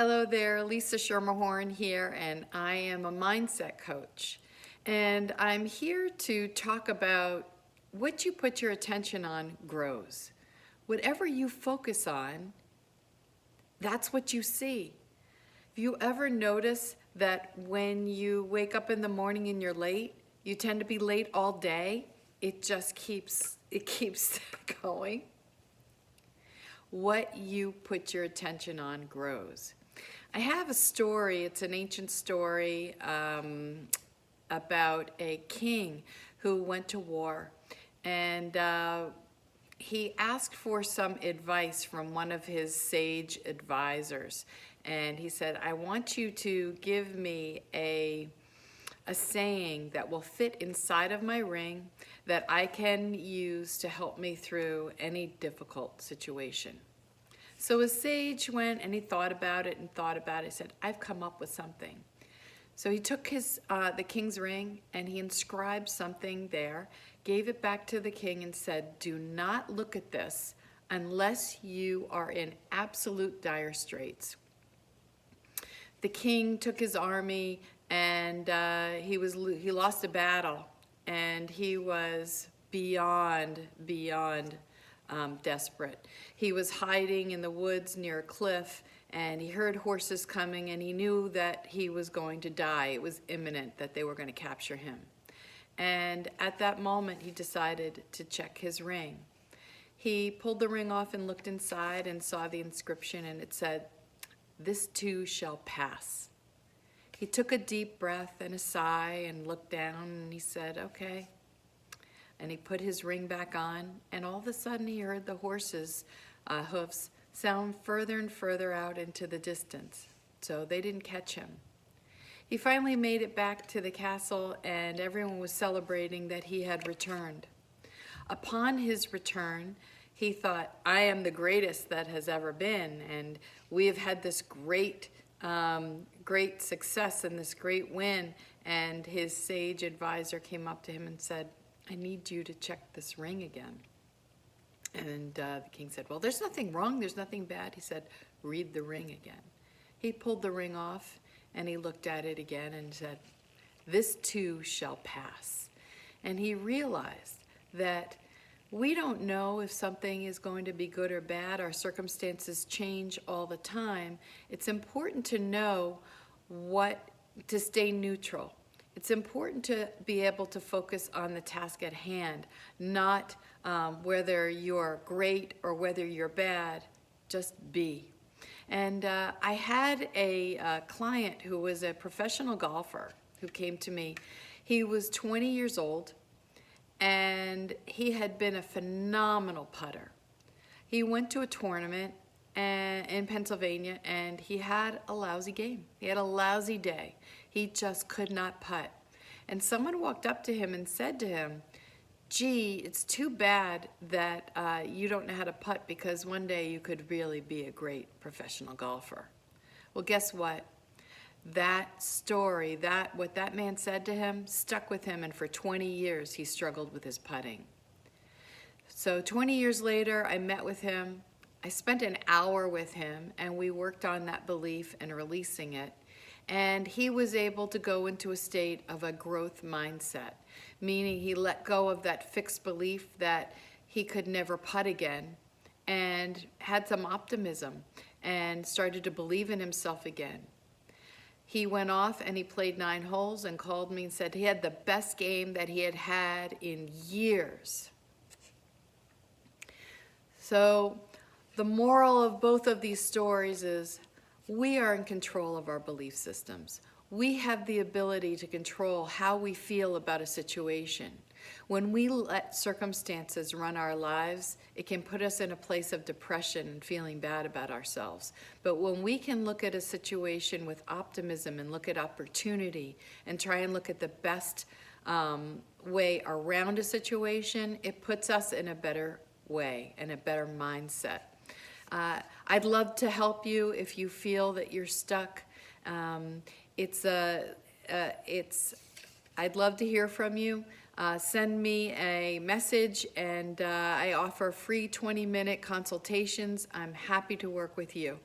Hello there, Lisa Schermerhorn here, and I am a mindset coach. And I'm here to talk about what you put your attention on grows. Whatever you focus on, that's what you see. Have you ever noticed that when you wake up in the morning and you're late, you tend to be late all day? It just keeps going. What you put your attention on grows. I have a story, it's an ancient story about a king who went to war, and he asked for some advice from one of his sage advisors. And he said, I want you to give me a saying that will fit inside of my ring that I can use to help me through any difficult situation. So his sage went and he thought about it and thought about it. He said, I've come up with something. So he took the king's ring and he inscribed something there, gave it back to the king and said, do not look at this unless you are in absolute dire straits. The king took his army and he lost a battle, and he was beyond desperate. He was hiding in the woods near a cliff, and he heard horses coming, and he knew that he was going to die. It was imminent that they were going to capture him. And at that moment, he decided to check his ring. He pulled the ring off and looked inside and saw the inscription, and it said, "This too shall pass." He took a deep breath and a sigh and looked down, and he said, okay. And he put his ring back on, and all of a sudden he heard the horses' hoofs sound further and further out into the distance. So they didn't catch him. He finally made it back to the castle, and everyone was celebrating that he had returned. Upon his return, he thought, I am the greatest that has ever been, and we have had this great success and this great win. And his sage advisor came up to him and said, I need you to check this ring again. And the king said, well, there's nothing wrong, there's nothing bad. He said, read the ring again. He pulled the ring off and he looked at it again and said, this too shall pass. And he realized that we don't know if something is going to be good or bad. Our circumstances change all the time. It's important to know to stay neutral. It's important to be able to focus on the task at hand, not whether you're great or whether you're bad, just be. And I had a client who was a professional golfer who came to me. He was 20 years old, and he had been a phenomenal putter. He went to a tournament in Pennsylvania, and he had a lousy game. He had a lousy day. He just could not putt. And someone walked up to him and said to him, gee, it's too bad that you don't know how to putt, because one day you could really be a great professional golfer. Well, guess what? That story, what that man said to him, stuck with him, and for 20 years he struggled with his putting. So 20 years later, I met with him. I spent an hour with him, and we worked on that belief and releasing it. And he was able to go into a state of a growth mindset, meaning he let go of that fixed belief that he could never putt again, and had some optimism and started to believe in himself again. He went off and he played 9 holes and called me and said he had the best game that he had had in years. So the moral of both of these stories is we are in control of our belief systems. We have the ability to control how we feel about a situation. When we let circumstances run our lives, it can put us in a place of depression and feeling bad about ourselves. But when we can look at a situation with optimism and look at opportunity and try and look at the best way around a situation, it puts us in a better way and a better mindset. I'd love to help you if you feel that you're stuck. I'd love to hear from you. Send me a message, and I offer free 20-minute consultations. I'm happy to work with you.